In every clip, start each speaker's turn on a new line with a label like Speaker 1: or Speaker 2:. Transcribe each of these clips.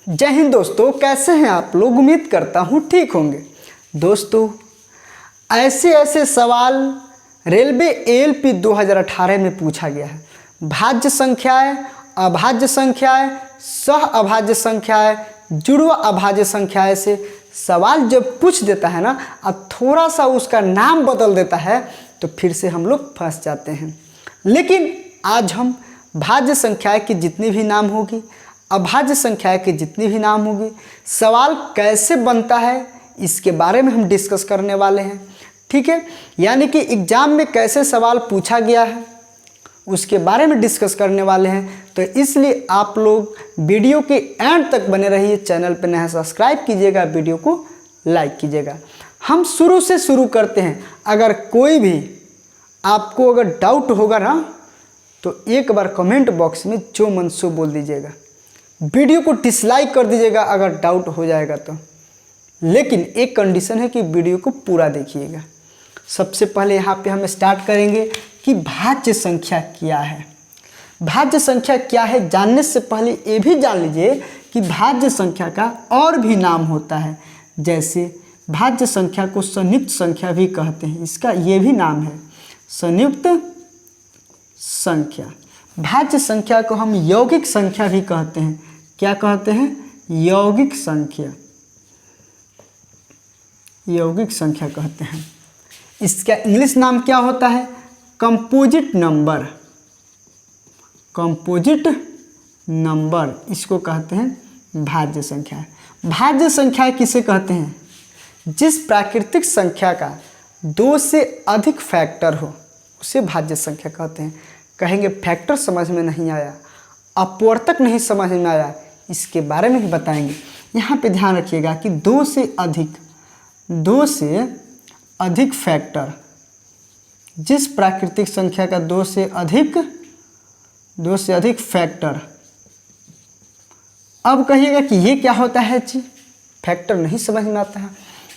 Speaker 1: जय हिंद दोस्तों, कैसे हैं आप लोग। उम्मीद करता हूं ठीक होंगे। दोस्तों, ऐसे सवाल रेलवे एएलपी 2018 में पूछा गया है। भाज्य संख्याएं, अभाज्य संख्याएं, सह अभाज्य संख्याएं, जुड़वा अभाज्य संख्याएं से सवाल जब पूछ देता है ना, अब थोड़ा सा उसका नाम बदल देता है तो फिर से हम लोग फंस जाते हैं। लेकिन आज हम भाज्य संख्याएं की जितनी भी नाम होगी, अभाज्य संख्याएं की जितनी भी नाम होगी, सवाल कैसे बनता है इसके बारे में हम डिस्कस करने वाले हैं। ठीक है, यानी कि एग्जाम में कैसे सवाल पूछा गया है उसके बारे में डिस्कस करने वाले हैं। तो इसलिए आप लोग वीडियो के एंड तक बने रहिए। चैनल पर नया सब्सक्राइब कीजिएगा, वीडियो को लाइक कीजिएगा। हम शुरू से शुरू करते हैं। अगर कोई भी आपको अगर डाउट होगा ना, तो एक बार कमेंट बॉक्स में जो मन सो बोल दीजिएगा। वीडियो को डिसलाइक कर दीजिएगा अगर डाउट हो जाएगा तो, लेकिन एक कंडीशन है कि वीडियो को पूरा देखिएगा। सबसे पहले यहाँ पे हम स्टार्ट करेंगे कि भाज्य संख्या क्या है। भाज्य संख्या क्या है जानने से पहले ये भी जान लीजिए कि भाज्य संख्या का और भी नाम होता है। जैसे भाज्य संख्या को संयुक्त संख्या भी कहते हैं, इसका ये भी नाम है संयुक्त संख्या। भाज्य संख्या को हम यौगिक संख्या भी कहते हैं। क्या कहते हैं? यौगिक संख्या। यौगिक संख्या कहते हैं। इसका इंग्लिश नाम क्या होता है? Composite number. कंपोजिट नंबर इसको कहते हैं भाज्य संख्या। भाज्य संख्या किसे कहते हैं? जिस प्राकृतिक संख्या का 2 से अधिक फैक्टर हो उसे भाज्य संख्या कहते हैं। कहेंगे फैक्टर समझ में नहीं आया, अपवर्तक नहीं समझ में आया, इसके बारे में भी बताएंगे। यहाँ पे ध्यान रखिएगा कि 2 से अधिक फैक्टर, जिस प्राकृतिक संख्या का 2 से अधिक फैक्टर। अब कहिएगा कि ये क्या होता है जी, फैक्टर नहीं समझ में आता है।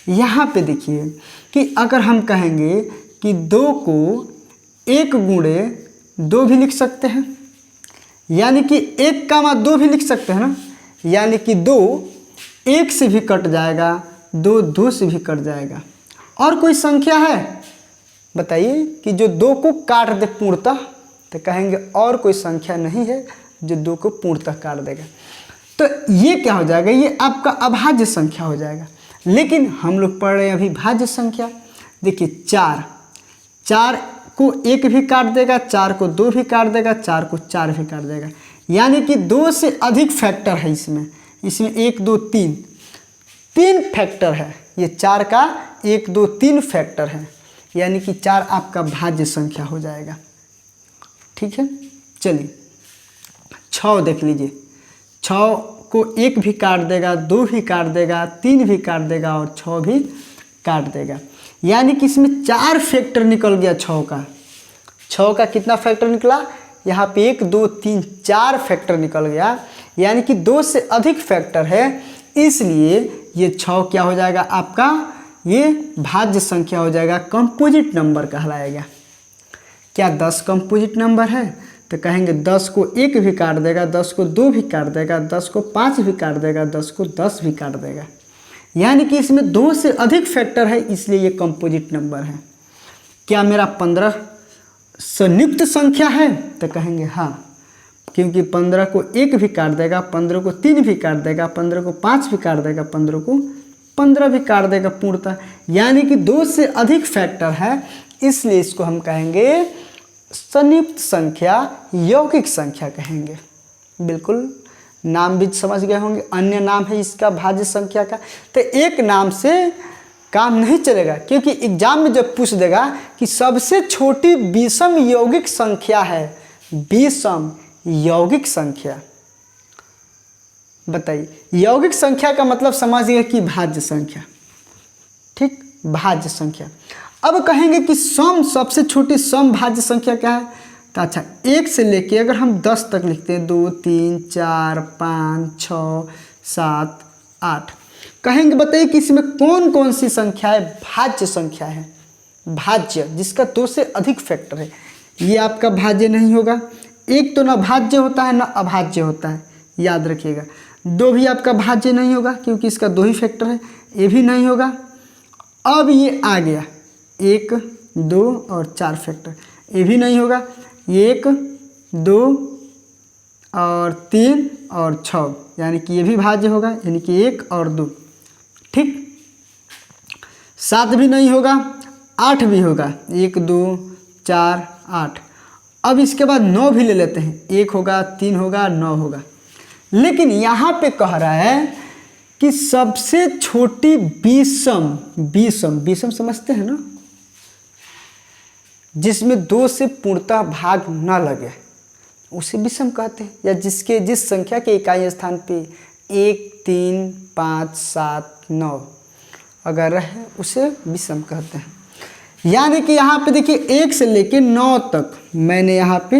Speaker 1: यहाँ पे देखिए कि अगर हम कहेंगे कि 2 को 1 गुणे 2 भी लिख सकते हैं, यानी कि 1,2 भी लिख सकते हैं ना, यानी कि 2 1 से भी कट जाएगा, 2 2 से भी कट जाएगा। और कोई संख्या है बताइए कि जो 2 को काट दे पूर्णतः, तो कहेंगे और कोई संख्या नहीं है जो 2 को पूर्णतः काट देगा। तो ये क्या हो जाएगा? ये आपका अभाज्य संख्या हो जाएगा। लेकिन हम लोग पढ़ रहे हैं अभी भाज्य संख्या। देखिए 4 को 1 भी काट देगा, 4 को 2 भी काट देगा, 4 को 4 भी काट देगा, यानी कि 2 से अधिक फैक्टर है इसमें 1 2 3 फैक्टर है। ये 4 का 1 2 3 फैक्टर है, यानी कि 4 आपका भाज्य संख्या हो जाएगा। ठीक है, चलिए 6 देख लीजिए। 6 को 1 भी काट देगा, 2 भी काट देगा, 3 भी काट देगा और 6 भी काट देगा, यानी कि इसमें 4 फैक्टर निकल गया। 6 का कितना फैक्टर निकला? यहाँ पे 1 2 3 4 फैक्टर निकल गया, यानी कि 2 से अधिक फैक्टर है, इसलिए ये 6 क्या हो जाएगा आपका? ये भाज्य संख्या हो जाएगा, कंपोजिट नंबर कहलाएगा। क्या 10 कंपोजिट नंबर है? तो कहेंगे 10 को 1 भी काट देगा, 10 को 2 भी काट देगा, 10 को 5 भी काट देगा, 10 को 10 भी काट देगा, यानी कि इसमें 2 से अधिक फैक्टर है, इसलिए ये कंपोजिट नंबर है। क्या मेरा 15 संयुक्त संख्या है? तो कहेंगे हाँ, क्योंकि 15 को 1 भी काट देगा, 15 को 3 भी काट देगा, 15 को 5 भी काट देगा, 15 को 15 भी काट देगा पूर्णतः, यानी कि 2 से अधिक फैक्टर है, इसलिए इसको हम कहेंगे संयुक्त संख्या, यौगिक संख्या कहेंगे। बिल्कुल, नाम भी समझ गए होंगे। अन्य नाम है इसका भाज्य संख्या का। तो एक नाम से काम नहीं चलेगा, क्योंकि एग्जाम में जब पूछ देगा कि सबसे छोटी विषम यौगिक संख्या है, विषम यौगिक संख्या, बताइए। यौगिक संख्या का मतलब समझिए कि भाज्य संख्या। ठीक, भाज्य संख्या। अब कहेंगे कि सम, सबसे छोटी सम भाज्य संख्या क्या है? तो अच्छा, 1 से लेके अगर हम 10 तक लिखते हैं, 2 3 4 5 6 7 8, कहेंगे बताइए कि इसमें कौन कौन सी संख्या है भाज्य संख्या है? भाज्य, जिसका 2 से अधिक फैक्टर है, ये आपका भाज्य नहीं होगा। एक तो ना भाज्य होता है ना अभाज्य होता है, याद रखिएगा। 2 भी आपका भाज्य नहीं होगा क्योंकि इसका 2 ही फैक्टर है, ये भी नहीं होगा। अब ये आ गया 1 2 और 4 फैक्टर, ये भी नहीं होगा। 1 2 और 3 और 6 यानी कि ये भी भाज्य होगा, यानी कि 1 और 2। ठीक, 7 भी नहीं होगा, 8 भी होगा, 1 2 4 8। अब इसके बाद 9 भी ले लेते हैं, 1 होगा 3 होगा 9 होगा। लेकिन यहाँ पे कह रहा है कि सबसे छोटी विषम समझते हैं ना, जिसमें 2 से पूर्णतः भाग ना लगे उसे विषम कहते हैं, या जिस संख्या के इकाई स्थान पे 1 3 5 7 9 अगर रहे उसे विषम कहते हैं। यानी कि यहाँ पे देखिए 1 से लेके 9 तक मैंने यहाँ पे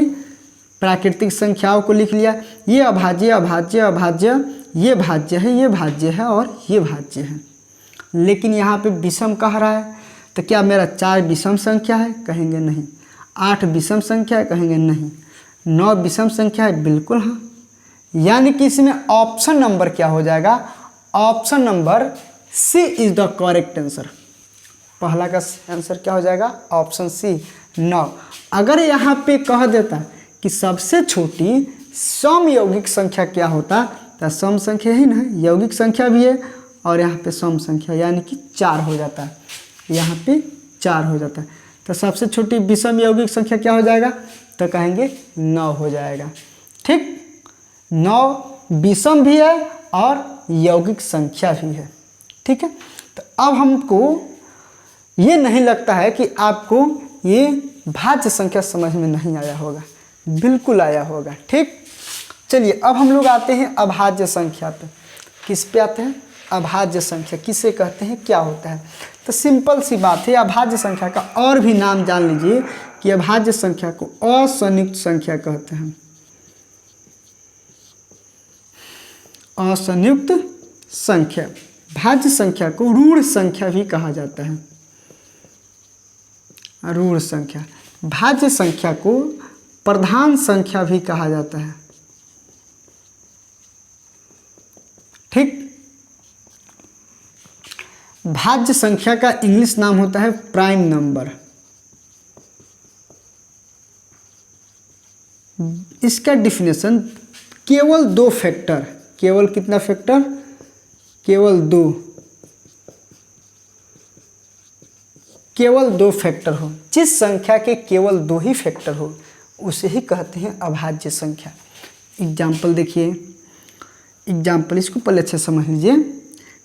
Speaker 1: प्राकृतिक संख्याओं को लिख लिया। ये अभाज्य अभाज्य अभाज्य, ये भाज्य है, ये भाज्य है और ये भाज्य है। लेकिन यहाँ पे विषम कह रहा है, तो क्या मेरा 4 विषम संख्या है? कहेंगे नहीं। 8 विषम संख्या है? कहेंगे नहीं। 9 विषम संख्या है? बिल्कुल हाँ। यानी कि इसमें ऑप्शन नंबर क्या हो जाएगा? Option number C is the correct answer. पहला का आंसर क्या हो जाएगा? Option C 9। अगर यहाँ पे कह देता कि सबसे छोटी सम यौगिक संख्या क्या होता, तो सम संख्या ही ना, यौगिक संख्या भी है और यहाँ पे सम संख्या, यानी कि 4 हो जाता है, यहाँ पे 4 हो जाता है। तो सबसे छोटी विषम यौगिक संख्या क्या हो जाएगा? तो कहेंगे 9 हो जाएगा। ठीक, 9 विषम भी है और यौगिक संख्या भी है। ठीक है, तो अब हमको ये नहीं लगता है कि आपको ये भाज्य संख्या समझ में नहीं आया होगा, बिल्कुल आया होगा। ठीक, चलिए अब हम लोग आते हैं अभाज्य संख्या पे। किस पे आते हैं? अभाज्य संख्या किसे कहते हैं, क्या होता है? तो सिंपल सी बात है, अभाज्य संख्या का और भी नाम जान लीजिए कि अभाज्य संख्या को असंयुक्त संख्या कहते हैं। असंयुक्त संख्या, भाज्य संख्या को ऋण संख्या भी कहा जाता है। ऋण संख्या, भाज्य संख्या को प्रधान संख्या भी कहा जाता है। ठीक, भाज्य संख्या का इंग्लिश नाम होता है प्राइम नंबर। इसका डिफिनेशन केवल 2 फैक्टर, केवल कितना फैक्टर? केवल 2, केवल 2 फैक्टर हो। जिस संख्या के केवल 2 ही फैक्टर हो उसे ही कहते हैं अभाज्य संख्या। एग्जाम्पल देखिए, एग्जाम्पल इसको पहले अच्छे समझ लीजिए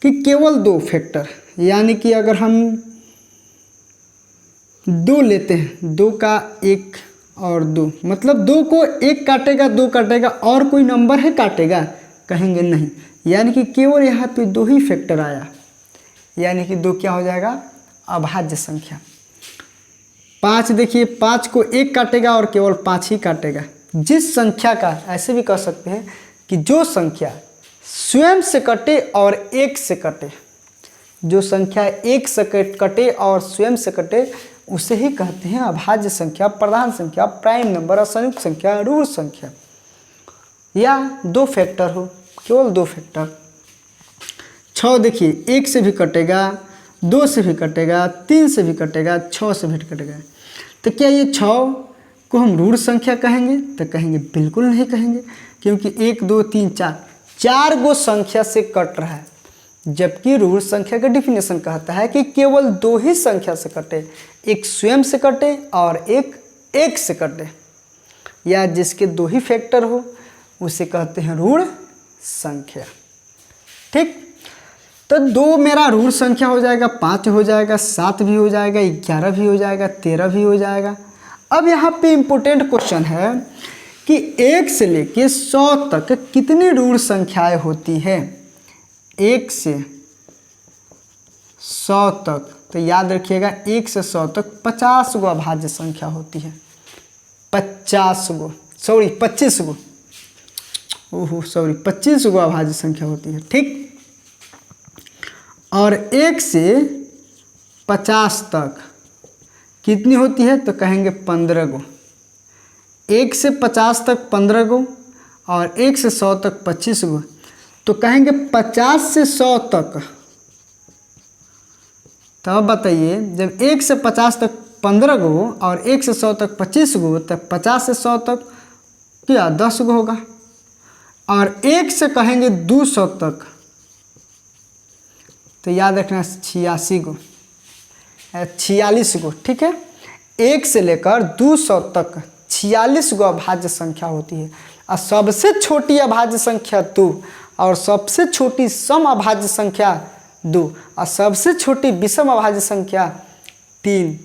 Speaker 1: कि केवल 2 फैक्टर, यानी कि अगर हम 2 लेते हैं, 2 का 1 और 2, मतलब 2 को 1 काटेगा, 2 काटेगा, और कोई नंबर है काटेगा? कहेंगे नहीं। यानी कि केवल यहाँ पे 2 ही फैक्टर आया, यानी कि 2 क्या हो जाएगा? अभाज्य संख्या। 5 देखिए, 5 को 1 काटेगा और केवल 5 ही काटेगा। जिस संख्या का, ऐसे भी कह सकते हैं कि जो संख्या स्वयं से कटे और 1 से कटे, जो संख्या 1 से कटे और स्वयं से कटे उसे ही कहते हैं अभाज्य संख्या, प्रधान संख्या, प्राइम नंबर, असंयुक्त संख्या, ऋण संख्या। या 2 फैक्टर हो, केवल 2 फैक्टर। 6 देखिए, 1 से भी कटेगा, 2 से भी कटेगा, 3 से भी कटेगा, 6 से भी कटेगा। तो क्या ये 6 को हम ऋण संख्या कहेंगे? तो कहेंगे बिल्कुल नहीं कहेंगे, क्योंकि 1 2 3 4 गो संख्या से कट रहा है। जबकि ऋण संख्या का डिफिनेशन कहता है कि केवल 2 ही संख्या से कटे, एक स्वयं से कटे और एक 1 से कटे, या जिसके 2 ही फैक्टर हो उसे कहते हैं ऋण संख्या। ठीक, तो 2 मेरा ऋण संख्या हो जाएगा, 5 हो जाएगा, 7 भी हो जाएगा, 11 भी हो जाएगा, 13 भी हो जाएगा। अब यहाँ पे इम्पोर्टेंट क्वेश्चन है कि 1 से लेके 100 तक कितनी ऋण संख्याएं होती है? 1 से 100 तक, तो याद रखिएगा 1 से 100 तक 50 गो अभाज्य संख्या होती है। 25 गो 25 गो अभाज्य संख्या होती है। ठीक, और 1 से 50 तक कितनी होती है? तो कहेंगे 15 गो। 1 से 50 तक 15 गो और 1 से 100 तक 25 गो। तो कहेंगे 50 से 100 तक। तो अब बताइए, जब 1 से 50 तक 15 गो और 1 से 100 तक 25 गो, तब 50 से 100 तक क्या 10 गो होगा। और 1 से कहेंगे 200 तक, तो याद रखना 86 गो, 46 गो, ठीक है। 1 से लेकर 200 तक 46 गो अभाज्य संख्या होती है। और सबसे छोटी अभाज्य संख्या 2, और सबसे छोटी सम अभाज्य संख्या 2, और सबसे छोटी विषम अभाज्य संख्या 3।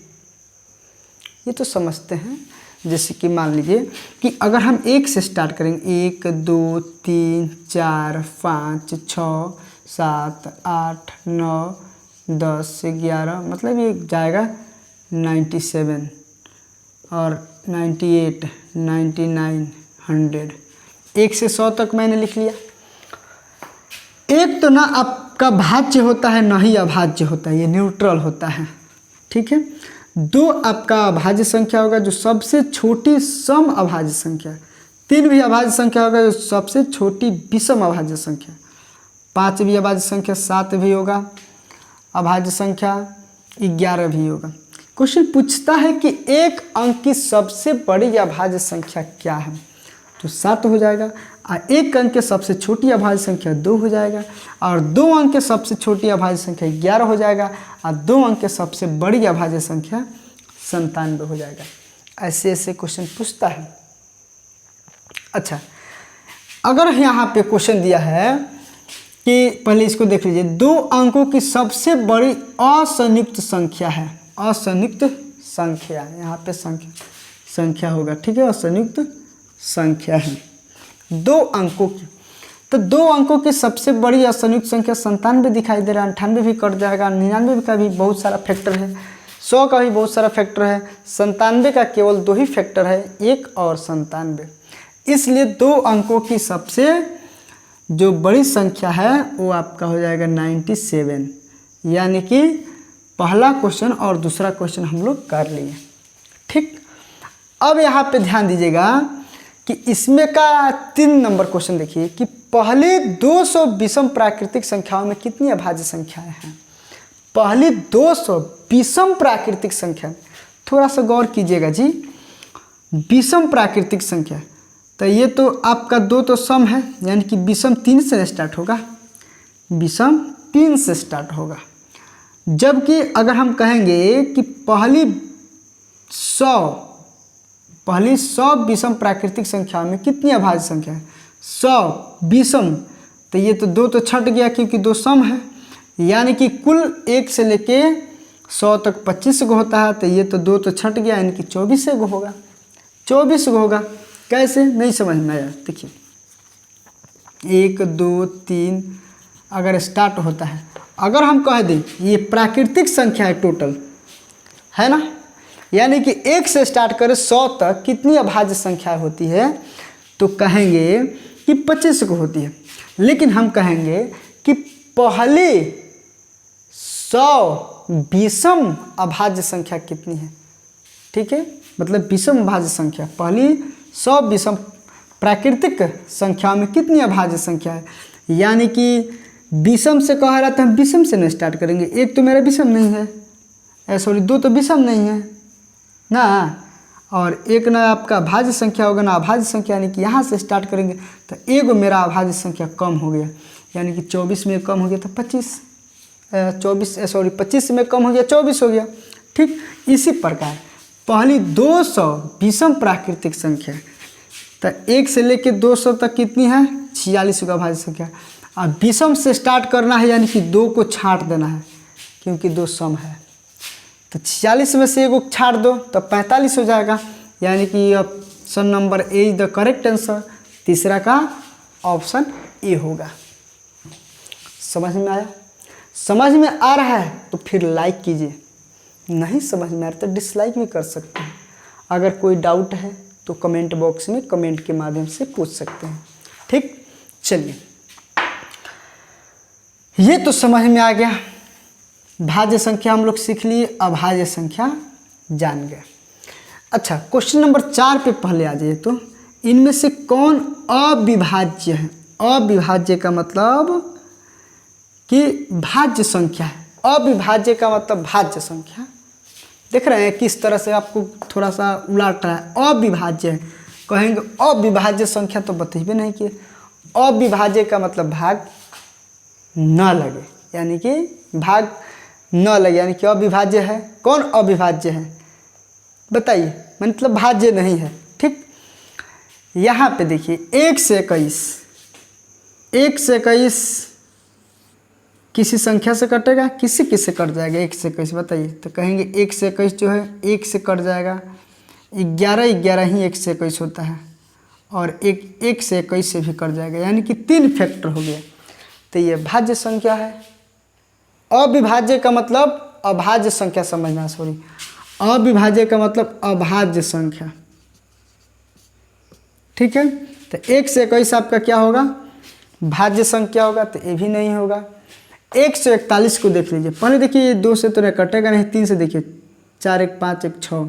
Speaker 1: ये तो समझते हैं। जैसे कि मान लीजिए कि अगर हम 1 से स्टार्ट करेंगे, 1 2 3 4 5 6 7 8 9 10 11, मतलब ये जाएगा 97 और 98 99 100। 1 से 100 तक मैंने लिख लिया। एक तो ना आपका भाज्य होता है, ना ही अभाज्य होता है, ये न्यूट्रल होता है, ठीक है। 2 आपका अभाज्य संख्या होगा जो सबसे छोटी सम अभाज्य संख्या। 3 भी अभाज्य संख्या होगा जो सबसे छोटी विषम अभाज्य संख्या। 5 भी अभाज्य संख्या, 7 भी होगा अभाज्य संख्या, 11 भी होगा। क्वेश्चन पूछता है कि एक अंक की सबसे बड़ी अभाज्य संख्या क्या है, तो 7 हो जाएगा। और एक अंक के सबसे छोटी अभाज्य संख्या 2 हो जाएगा। और 2 अंक के सबसे छोटी अभाज्य संख्या 11 हो जाएगा। और 2 अंक के सबसे बड़ी अभाज्य संख्या 97 हो जाएगा। ऐसे ऐसे क्वेश्चन पूछता है। अच्छा, अगर यहाँ पे क्वेश्चन दिया है कि पहले इसको देख लीजिए, 2 अंकों की सबसे बड़ी असंयुक्त संख्या है। असंयुक्त संख्या, यहाँ पे संख्या होगा, ठीक है, असंयुक्त संख्या है 2 अंकों की। तो 2 अंकों की सबसे बड़ी असंयुक्त संख्या 97 दिखाई दे रहा है। 98 भी कट जाएगा, 99 का भी बहुत सारा फैक्टर है, 100 का भी बहुत सारा फैक्टर है, 97 का केवल 2 ही फैक्टर है, 1 और 97। इसलिए 2 अंकों की सबसे जो बड़ी संख्या है वो आपका हो जाएगा 97। यानी कि पहला क्वेश्चन और दूसरा क्वेश्चन हम लोग कर लिए, ठीक। अब यहाँ पे ध्यान दीजिएगा कि इसमें का 3 नंबर क्वेश्चन देखिए कि पहले 200 विषम प्राकृतिक संख्याओं में कितनी अभाज्य संख्याएं हैं। पहली 200 विषम प्राकृतिक संख्या, थोड़ा सा गौर कीजिएगा जी। विषम प्राकृतिक संख्या, तो ये तो आपका 2 तो सम है, यानी कि विषम 3 से स्टार्ट होगा, विषम 3 से स्टार्ट होगा। जबकि अगर हम कहेंगे कि पहली 100 विषम प्राकृतिक संख्या में कितनी अभाज्य संख्या है, 100 विषम, तो ये तो 2 तो छट गया क्योंकि 2 सम है। यानी कि कुल 1 से लेके 100 तक 25 गो होता है, तो ये तो 2 तो छट गया, यानी कि 24 गो होगा, 24 गो होगा। कैसे, नहीं समझ में आया। देखिए 1 2 3 अगर स्टार्ट होता है, अगर हम कह दें ये प्राकृतिक संख्या है टोटल, है ना, यानी कि 1 से स्टार्ट करें 100 तक कितनी अभाज्य संख्या होती है, तो कहेंगे कि 25 को होती है। लेकिन हम कहेंगे कि पहले 100 विषम अभाज्य संख्या कितनी है, ठीक है, मतलब विषम अभाज्य संख्या, पहली 100 विषम प्राकृतिक संख्या में कितनी अभाज्य संख्या है। यानी कि विषम से कह रहा था, हम विषम से नहीं स्टार्ट करेंगे। 1 तो मेरा विषम नहीं है, सॉरी 2 तो विषम नहीं है ना, और 1 ना आपका अभाज्य संख्या होगा ना अभाज्य संख्या, यानी कि यहाँ से स्टार्ट करेंगे तो 1 मेरा अभाज्य संख्या कम हो गया, यानी कि 24 में कम हो गया तो 25 में कम हो गया 24 हो गया, ठीक। इसी प्रकार पहली 200 विषम प्राकृतिक संख्या, तो 1 से लेके 200 तक कितनी है, 46 का अभाज्य संख्या। अब विषम से स्टार्ट करना है, यानी कि 2 को छांट देना है क्योंकि 2 सम है, तो 46 में से 1 को छाट दो तो 45 हो जाएगा। यानी कि option number A is the correct answer. तीसरा का ऑप्शन ए होगा। समझ में आया? समझ में आ रहा है तो फिर लाइक कीजिए, नहीं समझ में आ रहा तो डिसलाइक भी कर सकते हैं। अगर कोई डाउट है तो कमेंट बॉक्स में कमेंट के माध्यम से पूछ सकते हैं, ठीक। चलिए, ये तो समझ में आ गया, भाज्य संख्या हम लोग सीख लिए, अभाज्य संख्या जान गए। अच्छा, क्वेश्चन नंबर 4 पे पहले आ जाइए। तो इनमें से कौन अविभाज्य है? अविभाज्य का मतलब कि भाज्य संख्या है। अविभाज्य का मतलब भाज्य संख्या। देख रहे हैं किस तरह से आपको थोड़ा सा उलाट रहा है। अविभाज्य है, कहेंगे अविभाज्य संख्या तो बतेबे नहीं किए। अविभाज्य का मतलब भाग न लगे, यानी कि भाग न लगे, यानी कि अविभाज्य है। कौन अविभाज्य है बताइए, मतलब भाज्य नहीं है। ठीक, यहाँ पे देखिए 1 से 21 किसी संख्या से कटेगा, किसी किससे कट जाएगा 1 से 21 बताइए। तो कहेंगे 1 से 21 जो है 1 से कट जाएगा। 11 ही 1 से 21 होता है, और 1 से 21 से भी कट जाएगा, यानी कि 3 फैक्टर हो गया। तो ये भाज्य संख्या है। अविभाज्य का मतलब अभाज्य संख्या समझना, सॉरी, अविभाज्य का मतलब अभाज्य संख्या। ठीक है, तो 1 से 21 आपका क्या होगा, भाज्य संख्या होगा, तो ये भी नहीं होगा। 141 को देख लीजिए, पहले देखिए ये 2 से तो नहीं कटेगा नहीं, 3 से देखिए 4 1 5 1 6,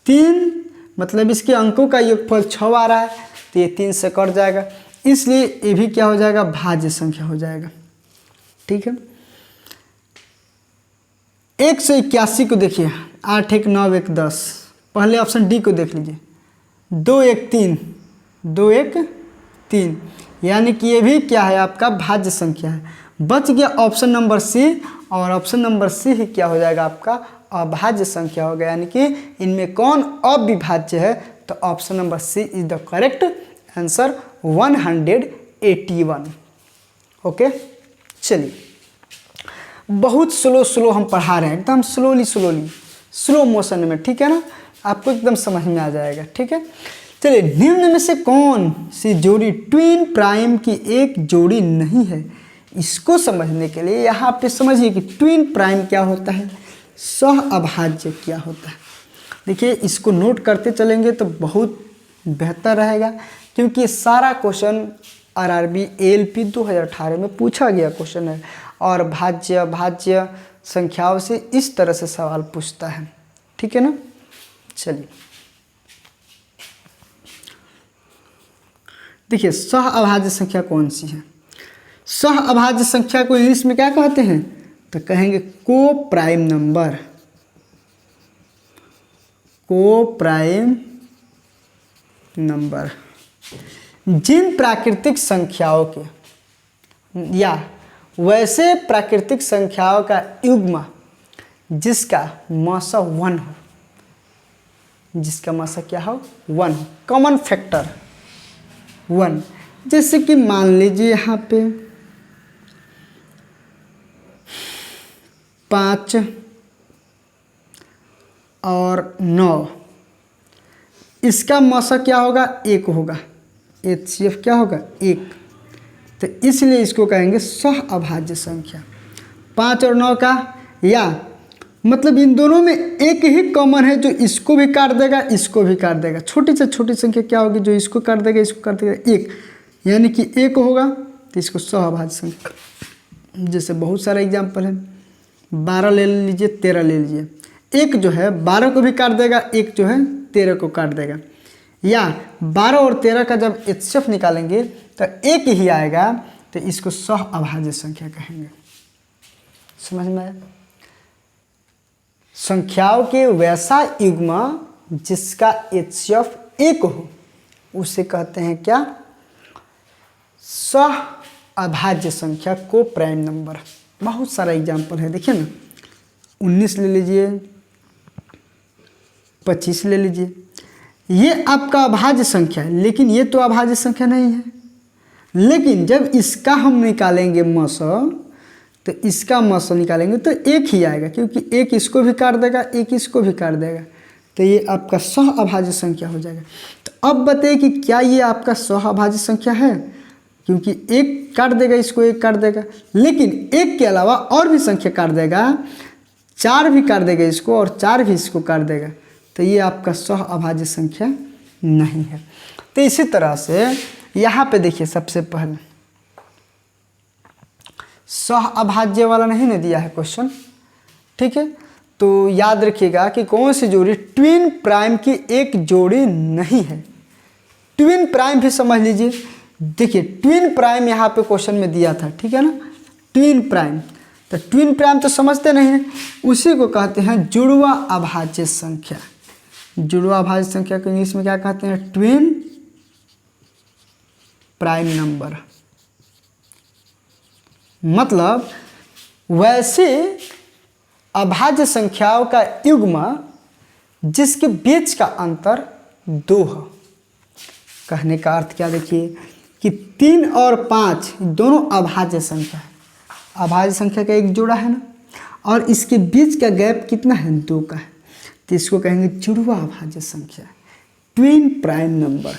Speaker 1: 3 मतलब इसके अंकों का योगफल 6 आ रहा है, तो ये 3 से कट जाएगा, इसलिए ये भी क्या हो जाएगा, भाज्य संख्या हो जाएगा। ठीक है, 181 को देखिए, 8 1 9 1 10, पहले ऑप्शन डी को देख लीजिए, 2 1 3 2 1 3, यानी कि ये भी क्या है आपका भाज्य संख्या है। बच गया ऑप्शन नंबर सी, और ऑप्शन नंबर सी ही क्या हो जाएगा आपका अभाज्य संख्या हो गया, यानी कि इनमें कौन अविभाज्य है, तो option number C is the correct answer 181। Okay, चलिए बहुत स्लो हम पढ़ा रहे हैं, एकदम स्लो मोशन में। ठीक है ना, आपको एकदम समझ में आ जाएगा। ठीक है, चलिए निम्न में से कौन सी जोड़ी ट्विन प्राइम की एक जोड़ी नहीं है, इसको समझने के लिए यहाँ पे समझिए कि ट्विन प्राइम क्या होता है, सह अभाज्य क्या होता है। देखिए इसको नोट करते चलेंगे तो बहुत बेहतर रहेगा, क्योंकि सारा क्वेश्चन आरआरबी एएलपी 2018 में पूछा गया क्वेश्चन है, और भाज्य संख्याओं से इस तरह से सवाल पूछता है। ठीक है ना, चलिए देखिए सह अभाज्य संख्या कौन सी है। सह अभाज्य संख्या को इंग्लिश में क्या कहते हैं, तो कहेंगे को प्राइम नंबर। को प्राइम नंबर जिन प्राकृतिक संख्याओं के या वैसे प्राकृतिक संख्याओं का युग्म जिसका मासा 1 हो, जिसका मासा क्या हो 1 हो, कॉमन फैक्टर 1। जैसे कि मान लीजिए यहाँ पे 5 और 9, इसका मासा क्या होगा 1 होगा, HCF क्या होगा 1, तो इसलिए इसको कहेंगे सह अभाज्य संख्या। 5 और 9 का, या मतलब इन दोनों में एक ही कॉमन है जो इसको भी काट देगा इसको भी काट देगा। छोटी से छोटी संख्या क्या होगी, जो इसको काट देगा इसको काट देगा 1, यानी कि 1 होगा, तो इसको सह अभाज्य संख्या। जैसे बहुत सारे एग्जाम्पल है, 12 ले लीजिए 13 ले लीजिए, एक जो है 12 को भी काट देगा, एक जो है 13 को काट देगा, या 12 और 13 का जब HCF निकालेंगे तो एक ही आएगा, तो इसको सह अभाज्य संख्या कहेंगे। समझ में आया, संख्याओं के वैसा युग्म जिसका HCF 1 हो उसे कहते हैं क्या, सह अभाज्य संख्या, को प्राइम नंबर। बहुत सारा एग्जाम्पल है, देखिए ना, 19 ले लीजिए, 25 ले लीजिए, ये आपका अभाज्य संख्या है, लेकिन ये तो अभाज्य संख्या नहीं है। लेकिन जब इसका हम निकालेंगे मासा, तो इसका मासा निकालेंगे तो एक ही आएगा, क्योंकि एक इसको भी काट देगा एक इसको भी काट देगा, तो ये आपका सह अभाज्य संख्या हो जाएगा। तो अब बताइए कि क्या ये आपका सह अभाज्य संख्या है, क्योंकि एक काट देगा इसको एक काट देगा, लेकिन एक के अलावा और भी संख्या काट देगा, 4 भी काट देगा इसको और 4 भी इसको काट देगा, तो ये आपका सह अभाज्य संख्या नहीं है। तो इसी तरह से यहाँ पे देखिए, सबसे पहले सह अभाज्य वाला नहीं ना दिया है क्वेश्चन, ठीक है, तो याद रखिएगा कि कौन सी जोड़ी ट्विन प्राइम की एक जोड़ी नहीं है। ट्विन प्राइम भी समझ लीजिए, देखिए ट्विन प्राइम यहाँ पे क्वेश्चन में दिया था, ठीक है ना, ट्विन प्राइम। तो ट्विन प्राइम तो समझते नहीं हैं, उसी को कहते हैं जुड़वा अभाज्य संख्या। जुड़वा अभाज्य संख्या को इंग्लिश में क्या कहते हैं? Twin prime number. मतलब वैसे अभाज्य संख्याओं का युग्म जिसके बीच का अंतर 2 है। कहने का अर्थ क्या, देखिए कि 3 और 5 दोनों अभाज्य संख्या है। अभाज्य संख्या का एक जोड़ा है ना, और इसके बीच का गैप कितना है? 2 का है। तो इसको कहेंगे जुड़वा अभाज्य संख्या, ट्विन प्राइम नंबर।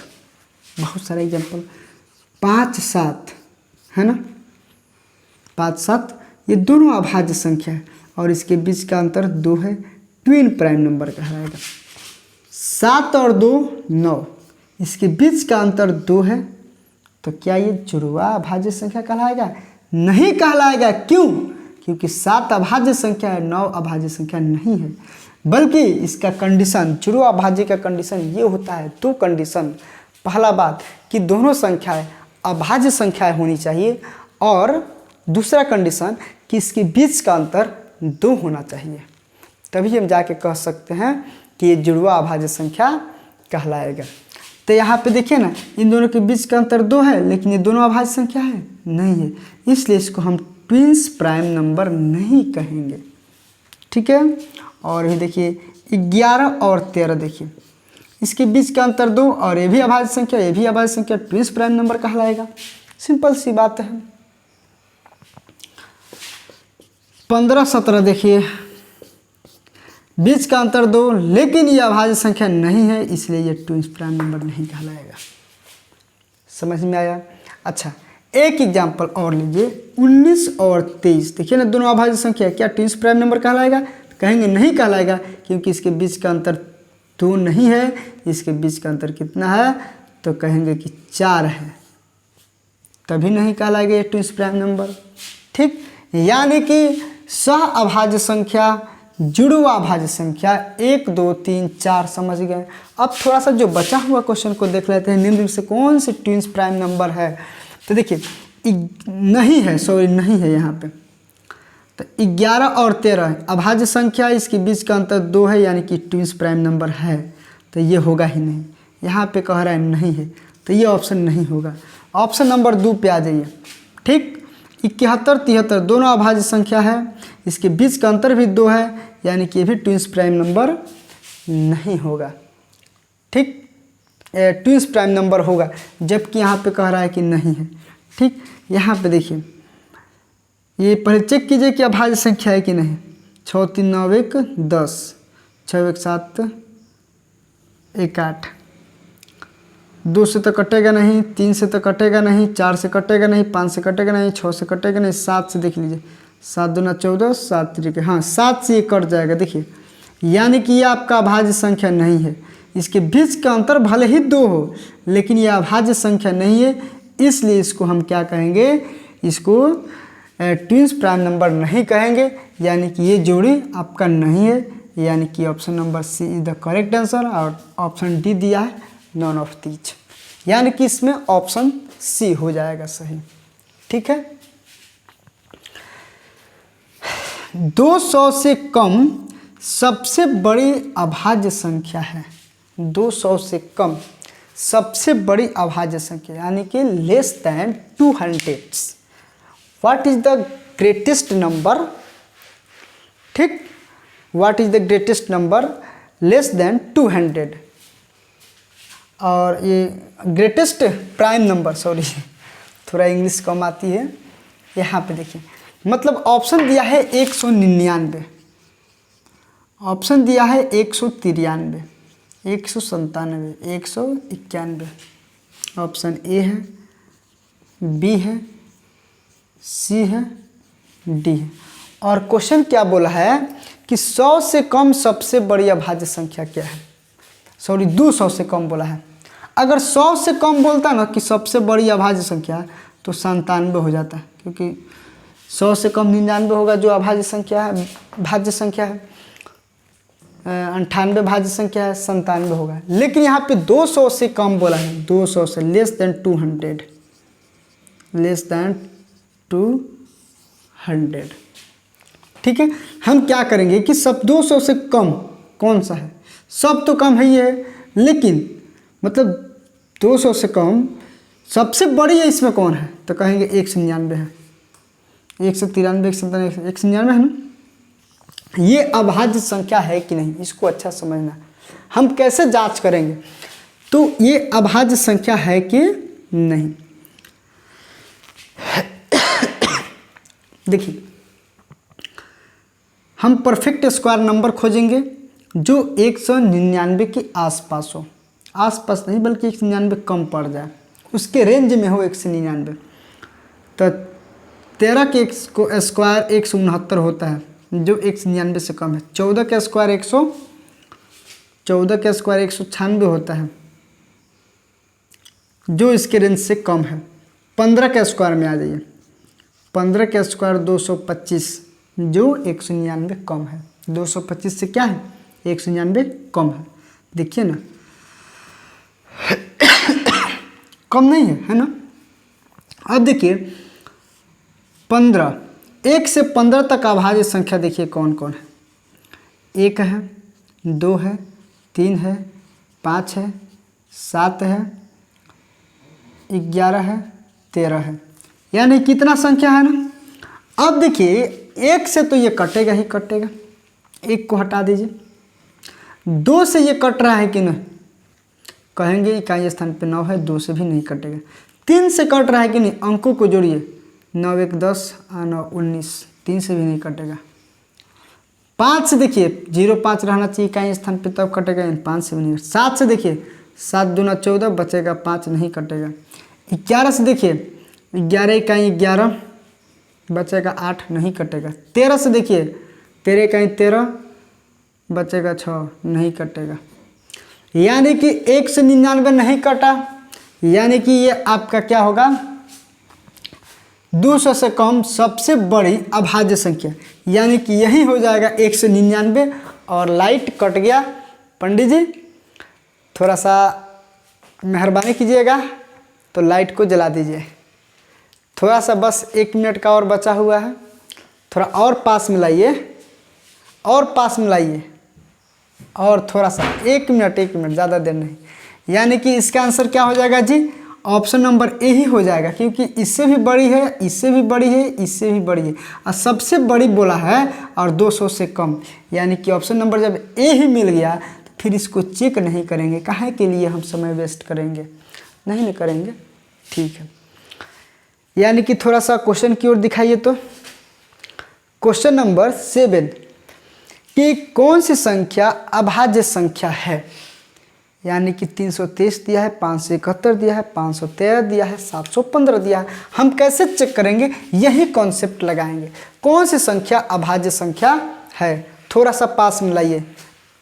Speaker 1: बहुत सारे एग्जाम्पल, 5, 7 है ना, 5, 7 ये दोनों अभाज्य संख्या है और इसके बीच का अंतर 2 है, ट्विन प्राइम नंबर कहलाएगा। 7 और 2 9, इसके बीच का अंतर 2 है, तो क्या ये जुड़वा अभाज्य संख्या कहलाएगा? नहीं कहलाएगा। क्यों? क्योंकि 7 अभाज्य संख्या है, 9 अभाज्य संख्या नहीं है। बल्कि इसका कंडीशन, जुड़वा अभाज्य का कंडीशन ये होता है, 2 कंडीशन। पहला बात कि दोनों संख्याएं अभाज्य संख्याएं होनी चाहिए, और दूसरा कंडीशन कि इसके बीच का अंतर 2 होना चाहिए, तभी हम जाके कह सकते हैं कि ये जुड़वा अभाज्य संख्या कहलाएगा। तो यहाँ पे देखिए ना, इन दोनों के बीच का अंतर 2 है, लेकिन ये दोनों अभाज्य संख्या है नहीं है, इसलिए इसको हम ट्विन्स प्राइम नंबर नहीं कहेंगे, ठीक है। और ये देखिए 11 और 13, देखिए इसके बीच का अंतर 2, और ये भी अभाज्य संख्या, ये भी अभाज्य संख्या, ट्विन्स प्राइम नंबर कहलाएगा। सिंपल सी बात है। 15, 17 देखिए बीच का अंतर 2, लेकिन ये अभाज्य संख्या नहीं है, इसलिए ये ट्विन्स प्राइम नंबर नहीं कहलाएगा। समझ में आया? अच्छा, एक एग्जाम्पल और लीजिए, 19 और 23, देखिए ना दोनों अभाज्य संख्या, क्या ट्विन्स प्राइम नंबर कहलाएगा? कहेंगे नहीं कहलाएगा, क्योंकि इसके बीच का अंतर 2 नहीं है, इसके बीच का अंतर कितना है? तो कहेंगे कि 4 है, तभी नहीं कहलाएगा ये ट्विन्स प्राइम नंबर, ठीक। यानी कि सह अभाज्य संख्या, जुड़वा अभाज्य संख्या 1, 2, 3, 4 समझ गए। अब थोड़ा सा जो बचा हुआ क्वेश्चन को देख लेते हैं, निम्न में से कौन सी ट्विन्स प्राइम नंबर है? तो देखिए नहीं है, सॉरी नहीं है यहाँ पे। तो 11 और 13 अभाज्य संख्या, इसके बीच का अंतर 2 है, यानी कि ट्विन्स प्राइम नंबर है, तो ये होगा ही नहीं। यहाँ पे कह रहा है नहीं है, तो ये ऑप्शन नहीं होगा। ऑप्शन नंबर 2 पे आ जाइए, ठीक। 71, 73 दोनों अभाज्य संख्या है, इसके बीच का अंतर भी 2 है, यानी कि ये भी ट्विन्स प्राइम नंबर नहीं होगा, ठीक। ट्विन्स प्राइम नंबर होगा, जबकि यहाँ पे कह रहा है कि नहीं है, ठीक। यहाँ पे देखिए, ये पहले चेक कीजिए कि अभाज्य संख्या है कि नहीं। 6, 3, 9, 1, 10, 6, 1, 7, 1, 8, 2 से तो कटेगा नहीं, 3 से तो कटेगा नहीं, 4 से कटेगा नहीं, 5 से कटेगा नहीं, 6 से कटेगा नहीं, 7 से देख लीजिए, 7 दूना 14, 7 तरीके, हाँ 7 से ये कट जाएगा। देखिए यानी कि ये आपका अभाज्य संख्या नहीं है, इसके बीच का अंतर भले ही 2 हो, लेकिन ये अभाज्य संख्या नहीं है, इसलिए इसको हम क्या कहेंगे? इसको ट्विन्स प्राइम नंबर नहीं कहेंगे, यानी कि ये जोड़ी आपका नहीं है, यानी कि option number C is the correct answer. और ऑप्शन डी दिया है नॉन ऑफ दीज, यानी कि इसमें ऑप्शन सी हो जाएगा सही, ठीक है। 200 से कम सबसे बड़ी अभाज्य संख्या है। 200 से कम सबसे बड़ी अभाज्य संख्या, यानी कि less than 200। What is the greatest number, ठीक। What is the greatest number less than 200। और ये ग्रेटेस्ट प्राइम नंबर, सॉरी थोड़ा इंग्लिश कम आती है। यहाँ पे देखिए, मतलब ऑप्शन दिया है 199, ऑप्शन दिया है 193, 197, 191। ऑप्शन ए है, बी है, सी है, डी है। और क्वेश्चन क्या बोला है कि 100 से कम सबसे बड़ी अभाज्य संख्या क्या है? सॉरी 200 से कम बोला है। अगर 100 से कम बोलता ना कि सबसे बड़ी अभाज्य संख्या, तो 97 हो जाता है, क्योंकि 100 से कम 99 होगा जो अभाज्य संख्या है, भाज्य संख्या है। 98 भाज्य संख्या है, 97 होगा। लेकिन यहाँ पे 200 से कम बोला है, 200 से लेस देन 200, लेस दैन 200। ठीक है, हम क्या करेंगे कि सब 200 से कम कौन सा है, सब तो कम है ही है, लेकिन मतलब 200 से कम सबसे बड़ी है इसमें कौन है, तो कहेंगे 199 है, 193, 197, 199 है ना। ये अभाज्य संख्या है कि नहीं, इसको अच्छा समझना। हम कैसे जांच करेंगे, तो ये अभाज्य संख्या है कि नहीं। देखिए, हम परफेक्ट स्क्वायर नंबर खोजेंगे जो 199 के आसपास हो, आसपास नहीं बल्कि 199 कम पड़ जाए, उसके रेंज में हो 199। तो 13 के स्क्वायर 169 होता है जो 199 से कम है। 14 का स्क्वायर 196 होता है जो इसके रेंज से कम है। 15 का स्क्वायर में आ जाइए, 15 का स्क्वायर 225 जो 199 कम है। 225 से क्या है, 199 कम है। देखिए ना, कम नहीं है, है ना। अब देखिए 15, 1 से 15 तक अभाज्य संख्या देखिए कौन कौन है। 1 है, 2 है, 3 है, 5 है, 7 है, 11 है, 13 है, यानी कितना संख्या है ना। अब देखिए 1 से तो ये कटेगा ही कटेगा, 1 को हटा दीजिए। 2 से ये कट रहा है कि नहीं, कहेंगे इकाई स्थान पे 9 है, 2 से भी नहीं कटेगा। 3 से कट रहा है कि नहीं, अंकों को जोड़िए, 9 1 10 9 19, 3 से भी नहीं कटेगा। 5 से देखिए 0,5 रहना चाहिए इकाई स्थान पे तब कटेगा, 5 से भी नहीं। 7 से देखिए 7 दूना 14 बचेगा, 5 नहीं कटेगा। 11 से देखिए 11 इकाई 11 बचेगा, 8 नहीं कटेगा। 13 से देखिए 13 इकाई 13 बचेगा, 6 नहीं कटेगा। यानी कि 1 से 99 नहीं कटा, यानी कि ये आपका क्या होगा, 200 से कम सबसे बड़ी अभाज्य संख्या, यानी कि यही हो जाएगा 199। और लाइट कट गया, पंडित जी थोड़ा सा मेहरबानी कीजिएगा तो लाइट को जला दीजिए। थोड़ा सा बस 1 मिनट का और बचा हुआ है, थोड़ा और पास में लाइए, और पास में लाइए, और थोड़ा सा 1 मिनट, 1 मिनट, ज़्यादा देर नहीं। यानी कि इसका आंसर क्या हो जाएगा जी, ऑप्शन नंबर ए ही हो जाएगा, क्योंकि इससे भी बड़ी है, इससे भी बड़ी है, इससे भी बड़ी है, और सबसे बड़ी बोला है और 200 से कम। यानी कि ऑप्शन नंबर जब ए ही मिल गया तो फिर इसको चेक नहीं करेंगे, काहे के लिए हम समय वेस्ट करेंगे, नहीं करेंगे। ठीक है, यानी कि थोड़ा सा क्वेश्चन की ओर दिखाइए। तो क्वेश्चन नंबर 7 कि कौन सी संख्या अभाज्य संख्या है, यानी कि 323 दिया है, 571 दिया है, 513 दिया है, 715 दिया है। हम कैसे चेक करेंगे, यही कॉन्सेप्ट लगाएंगे, कौन सी संख्या अभाज्य संख्या है। थोड़ा सा पास में लाइए,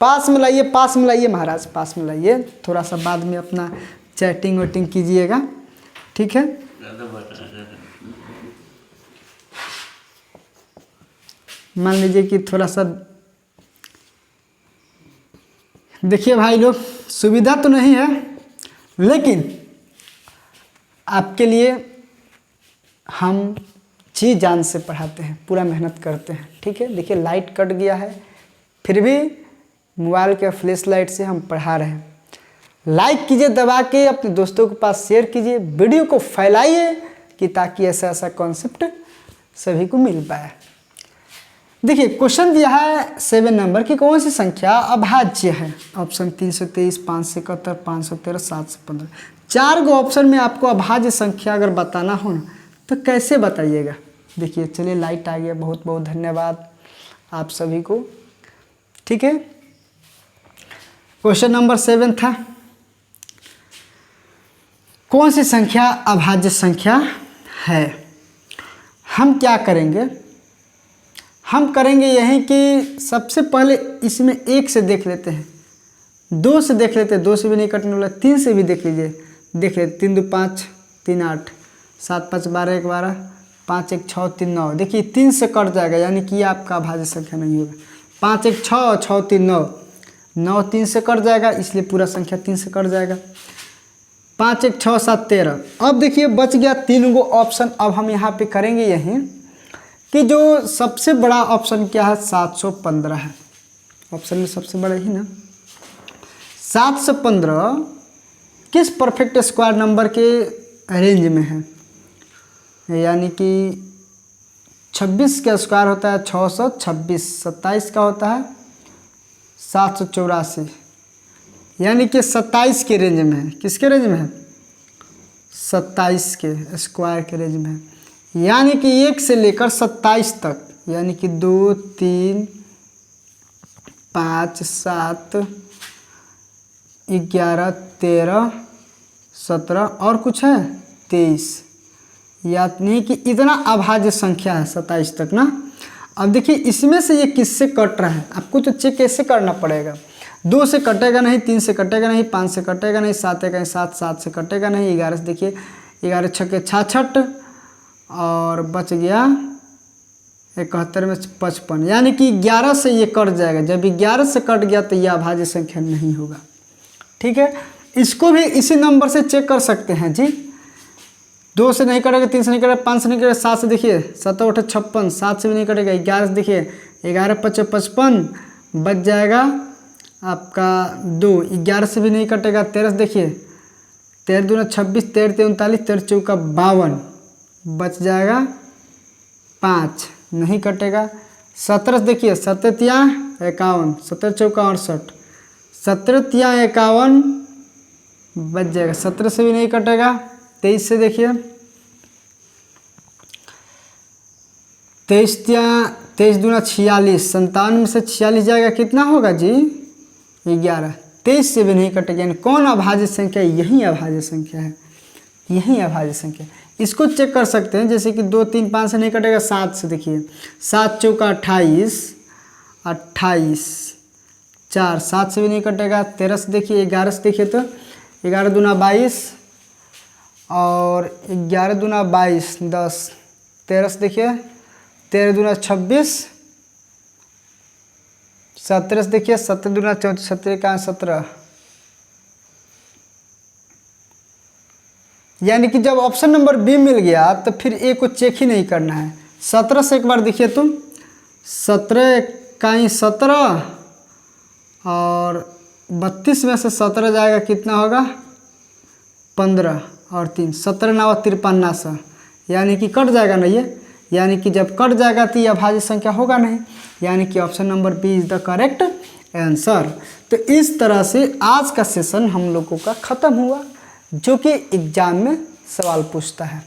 Speaker 1: पास में लाइए, पास में लाइए महाराज, पास में लाइए। थोड़ा सा बाद में अपना चैटिंग वेटिंग कीजिएगा, ठीक है। मान लीजिए कि थोड़ा सा देखिए भाई लोग, सुविधा तो नहीं है लेकिन आपके लिए हम जी जान से पढ़ाते हैं, पूरा मेहनत करते हैं, ठीक है। देखिए लाइट कट गया है, फिर भी मोबाइल के फ्लैश लाइट से हम पढ़ा रहे हैं। लाइक कीजिए दबा के, अपने दोस्तों के पास शेयर कीजिए, वीडियो को फैलाइए कि ताकि ऐसा ऐसा कॉन्सेप्ट सभी को मिल पाए। देखिए क्वेश्चन दिया है 7 नंबर की कौन सी संख्या अभाज्य है। ऑप्शन 323, 571, 513, 715। 4 गो ऑप्शन में आपको अभाज्य संख्या अगर बताना हो ना तो कैसे बताइएगा। देखिए चलिए लाइट आ गया, बहुत बहुत धन्यवाद आप सभी को, ठीक है। क्वेश्चन नंबर 7 था कौन सी संख्या अभाज्य संख्या है। हम क्या करेंगे, हम करेंगे यही कि सबसे पहले इसमें 1 से देख लेते हैं, 2 से देख लेते हैं, 2 से भी नहीं कटने वाला, 3 से भी देख लीजिए, देख लेते 3 2 5, 3 8, 7 5 12 1 12, 5 1 6 3 9। देखिए 3 से कट जाएगा, यानी कि आपका अभाज्य संख्या नहीं होगा। 5 1 6, 6 3 9, 9 3 से कट जाएगा, इसलिए पूरा संख्या 3 से कट जाएगा। 5 1 6 7 13। अब देखिए बच गया 3 गो ऑप्शन। अब हम यहाँ पे करेंगे यही कि जो सबसे बड़ा ऑप्शन क्या है, 715 है। ऑप्शन में सबसे बड़ा ही ना 715 किस परफेक्ट स्क्वायर नंबर के रेंज में है, यानी कि 26 का स्क्वायर होता है 626, 27 का होता है 784, यानी कि 27 के रेंज में है। किसके रेंज में है, 27 के स्क्वायर के रेंज में है। यानी कि 1 से लेकर 27 तक, यानी कि 2 3 5 7 11 13 17 और कुछ है 23, याद नहीं कि इतना अभाज्य संख्या है 27 तक ना। अब देखिए इसमें से ये किससे कट रहा है, आपको तो चेक कैसे करना पड़ेगा। 2 से कटेगा नहीं, 3 से कटेगा नहीं, 5 से कटेगा नहीं, 7 है 7 से कटेगा नहीं, 11 से देखिए 11 छक्के 66 और बच गया 71 में 55, यानी कि 11 से ये कट जाएगा। जब 11 से कट गया तो ये अभाज्य संख्या नहीं होगा। ठीक है, इसको भी इसी नंबर से चेक कर सकते हैं जी। 2 से नहीं कटेगा, 3 से नहीं कटेगा, 5 से नहीं कटेगा, 7 से देखिए 7 8 56, 7 से भी नहीं कटेगा, 11 से देखिए 11 5 55, बच जाएगा आपका 2, 11 से भी नहीं कटेगा, 13 से देखिए 13 दूना 26, 13 39, 13 चौका 52, बच जाएगा 5, नहीं कटेगा। 17 से देखिए 17 तिया 51, 17 चौका 68, 17 तिया 51, बच जाएगा, 17 से भी नहीं कटेगा। 23 से देखिए 23 दूना 46, 57 में से 46 जाएगा, कितना होगा जी 11। 23 से भी नहीं कटेगा, यानी कौन अभाज्य संख्या है, यही अभाज्य संख्या है, यही अभाज्य संख्या। इसको चेक कर सकते हैं, जैसे कि 2 3 5 से नहीं कटेगा, 7 से देखिए 7 चौका 28, 28 4, 7 से भी नहीं कटेगा। 13 से देखिए 11 से देखिए तो 11 दूना 22 और 11 दूना 22 10, 13 से देखिए 13 दूना 26, 17 से देखिए 17 दूना 14, 17 का 17, यानी कि जब ऑप्शन नंबर बी मिल गया तो फिर ए को चेक ही नहीं करना है। 17 से एक बार देखिए तुम, 17 का 17 और 32 में से 17 जाएगा, कितना होगा 15 और 3, 17 9 53 100, यानी कि कट जाएगा ना ये, यानी कि जब कट जाएगा तो ये अभाज्य संख्या होगा नहीं, यानी कि option number B is the correct answer. तो इस तरह से आज का सेशन हम लोगों का ख़त्म हुआ, जो कि एग्जाम में सवाल पूछता है।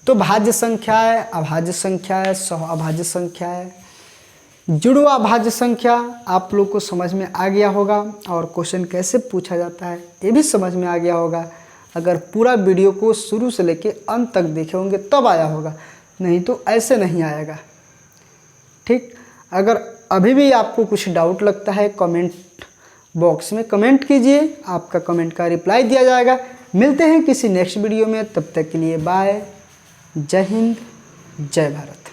Speaker 1: तो भाज्य संख्या है, अभाज्य संख्या है, सह अभाज्य संख्या है, जुड़वा अभाज्य संख्या आप लोग को समझ में आ गया होगा, और क्वेश्चन कैसे पूछा जाता है ये भी समझ में आ गया होगा। अगर पूरा वीडियो को शुरू से लेके अंत तक देखे होंगे तब आया होगा, नहीं तो ऐसे नहीं आएगा। ठीक, अगर अभी भी आपको कुछ डाउट लगता है कमेंट बॉक्स में कमेंट कीजिए, आपका कमेंट का रिप्लाई दिया जाएगा। मिलते हैं किसी नेक्स्ट वीडियो में, तब तक के लिए बाय, जय हिंद, जय भारत।